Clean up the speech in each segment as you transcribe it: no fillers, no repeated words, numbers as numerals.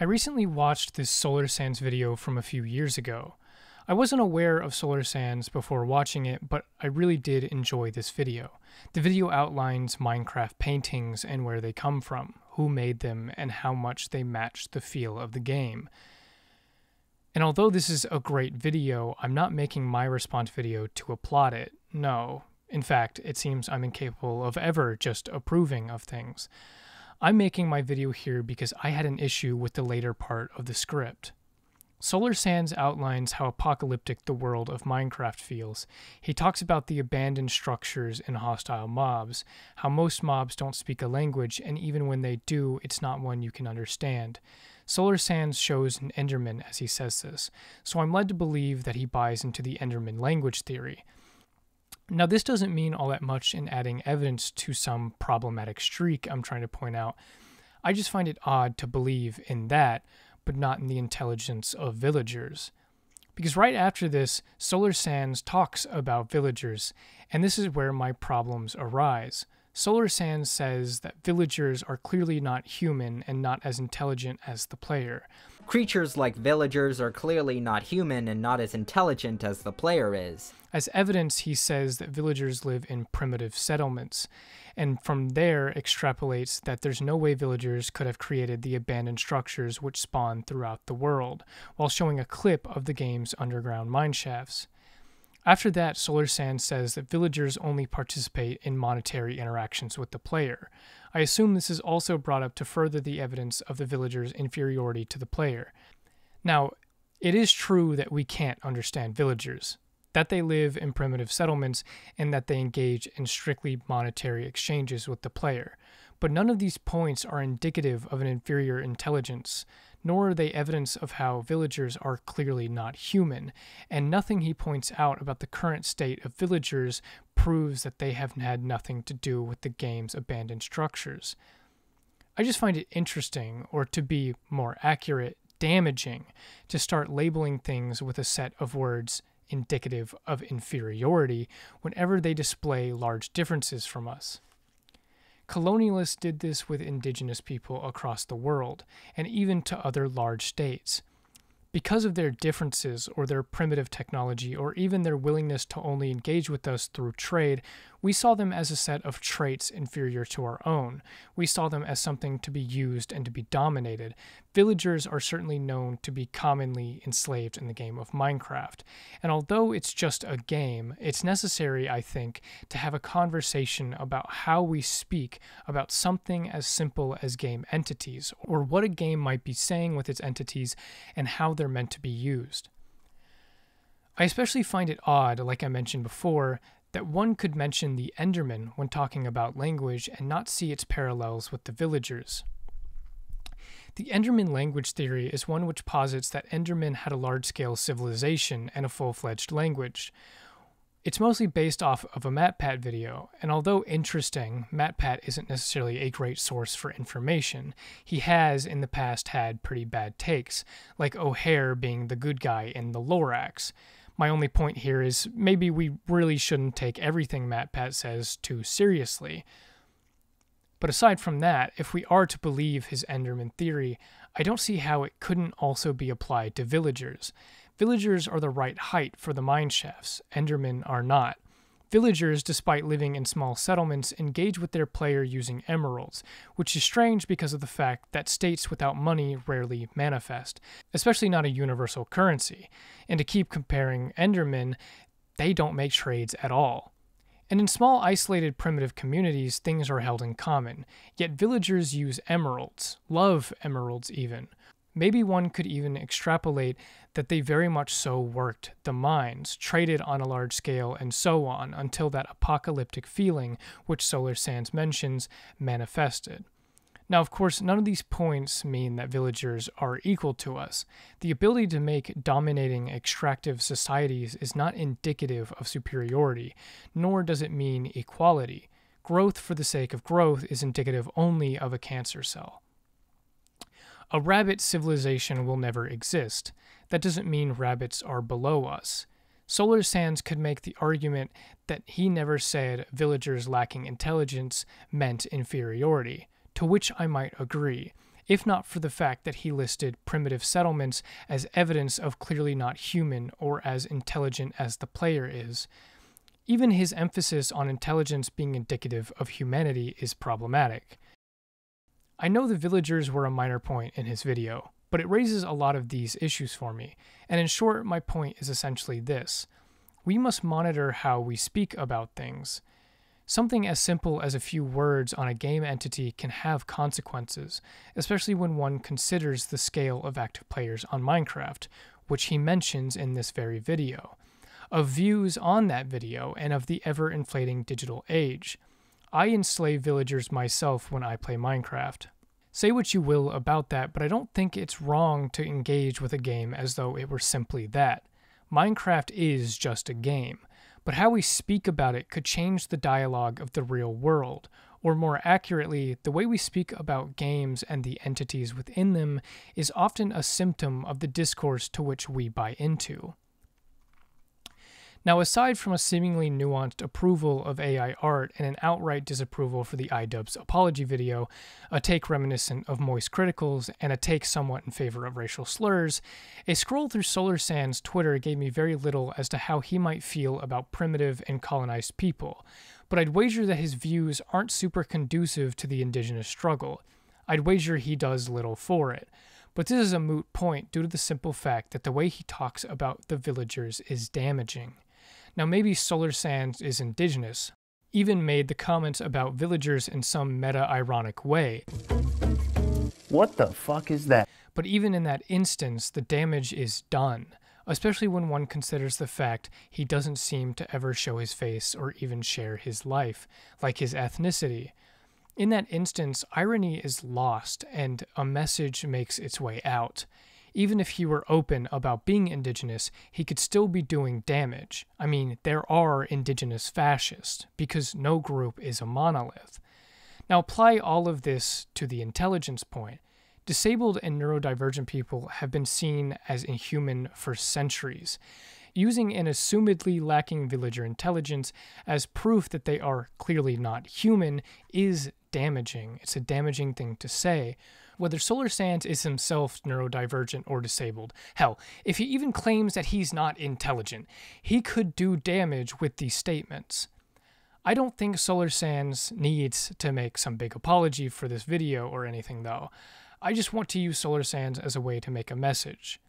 I recently watched this solar sands video from a few years ago. I wasn't aware of solar sands before watching it, but I really did enjoy this video. The video outlines Minecraft paintings and where they come from, who made them, and how much they match the feel of the game. And although this is a great video, I'm not making my response video to applaud it. No. In fact, it seems I'm incapable of ever just approving of things. I'm making my video here because I had an issue with the later part of the script. Solar Sands outlines how apocalyptic the world of Minecraft feels. He talks about the abandoned structures and hostile mobs, how most mobs don't speak a language, and even when they do, it's not one you can understand. Solar Sands shows an Enderman as he says this, so I'm led to believe that he buys into the Enderman language theory. Now, this doesn't mean all that much in adding evidence to some problematic streak I'm trying to point out. I just find it odd to believe in that, but not in the intelligence of villagers. Because right after this, Solar Sands talks about villagers, and this is where my problems arise. Solar Sands says that villagers are clearly not human and not as intelligent as the player. Creatures like villagers are clearly not human and not as intelligent as the player is. As evidence, he says that villagers live in primitive settlements, and from there extrapolates that there's no way villagers could have created the abandoned structures which spawn throughout the world, while showing a clip of the game's underground mineshafts. After that, Solar Sands says that villagers only participate in monetary interactions with the player. I assume this is also brought up to further the evidence of the villagers' inferiority to the player. Now, it is true that we can't understand villagers, that they live in primitive settlements, and that they engage in strictly monetary exchanges with the player. But none of these points are indicative of an inferior intelligence, nor are they evidence of how villagers are clearly not human, and nothing he points out about the current state of villagers proves that they have had nothing to do with the game's abandoned structures. I just find it interesting, or to be more accurate, damaging, to start labeling things with a set of words indicative of inferiority whenever they display large differences from us. Colonialists did this with indigenous people across the world, and even to other large states. Because of their differences, or their primitive technology, or even their willingness to only engage with us through trade, we saw them as a set of traits inferior to our own. We saw them as something to be used and to be dominated. Villagers are certainly known to be commonly enslaved in the game of Minecraft. And although it's just a game, it's necessary, I think, to have a conversation about how we speak about something as simple as game entities, or what a game might be saying with its entities and how they're meant to be used. I especially find it odd, like I mentioned before, that one could mention the Enderman when talking about language and not see its parallels with the villagers. The Enderman language theory is one which posits that Endermen had a large-scale civilization and a full-fledged language. It's mostly based off of a MatPat video, and although interesting, MatPat isn't necessarily a great source for information. He has, in the past, had pretty bad takes, like O'Hare being the good guy in the Lorax. My only point here is maybe we really shouldn't take everything MatPat says too seriously. But aside from that, if we are to believe his Enderman theory, I don't see how it couldn't also be applied to villagers. Villagers are the right height for the mineshafts. Endermen are not. Villagers, despite living in small settlements, engage with their player using emeralds, which is strange because of the fact that states without money rarely manifest, especially not a universal currency. And to keep comparing Endermen, they don't make trades at all. And in small, isolated, primitive communities, things are held in common, yet villagers use emeralds, love emeralds even. Maybe one could even extrapolate that they very much so worked the mines, traded on a large scale, and so on, until that apocalyptic feeling, which Solar Sands mentions, manifested. Now, of course, none of these points mean that villagers are equal to us. The ability to make dominating extractive societies is not indicative of superiority, nor does it mean equality. Growth for the sake of growth is indicative only of a cancer cell. A rabbit civilization will never exist. That doesn't mean rabbits are below us. Solar Sands could make the argument that he never said villagers lacking intelligence meant inferiority, to which I might agree. if not for the fact that he listed primitive settlements as evidence of clearly not human or as intelligent as the player is. Even his emphasis on intelligence being indicative of humanity is problematic. I know the villagers were a minor point in his video, but it raises a lot of these issues for me, and in short, my point is essentially this. We must monitor how we speak about things. Something as simple as a few words on a game entity can have consequences, especially when one considers the scale of active players on Minecraft, which he mentions in this very video, of views on that video, and of the ever-inflating digital age. I enslave villagers myself when I play Minecraft. Say what you will about that, but I don't think it's wrong to engage with a game as though it were simply that. Minecraft is just a game, but how we speak about it could change the dialogue of the real world, or more accurately, the way we speak about games and the entities within them is often a symptom of the discourse to which we buy into. Now, aside from a seemingly nuanced approval of AI art and an outright disapproval for the iDubbbz apology video, a take reminiscent of Moist Criticals, and a take somewhat in favor of racial slurs, a scroll through SolarSand's Twitter gave me very little as to how he might feel about primitive and colonized people, but I'd wager that his views aren't super conducive to the indigenous struggle. I'd wager he does little for it. But this is a moot point due to the simple fact that the way he talks about the villagers is damaging. Now maybe SolarSands is indigenous, even made the comments about villagers in some meta-ironic way. What the fuck is that? But even in that instance, the damage is done, especially when one considers the fact he doesn't seem to ever show his face or even share his life, like his ethnicity. In that instance, irony is lost and a message makes its way out. Even if he were open about being indigenous, he could still be doing damage. I mean, there are indigenous fascists, because no group is a monolith. Now apply all of this to the intelligence point. Disabled and neurodivergent people have been seen as inhuman for centuries. Using an assumedly lacking villager intelligence as proof that they are clearly not human is damaging. It's a damaging thing to say. Whether SolarSands is himself neurodivergent or disabled. Hell, if he even claims that he's not intelligent, he could do damage with these statements. I don't think SolarSands needs to make some big apology for this video or anything though. I just want to use SolarSands as a way to make a message.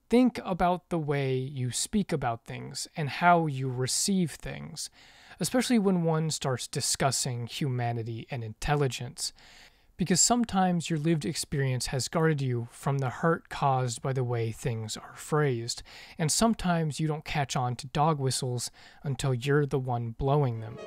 Think about the way you speak about things and how you receive things, especially when one starts discussing humanity and intelligence. Because sometimes your lived experience has guarded you from the hurt caused by the way things are phrased, and sometimes you don't catch on to dog whistles until you're the one blowing them.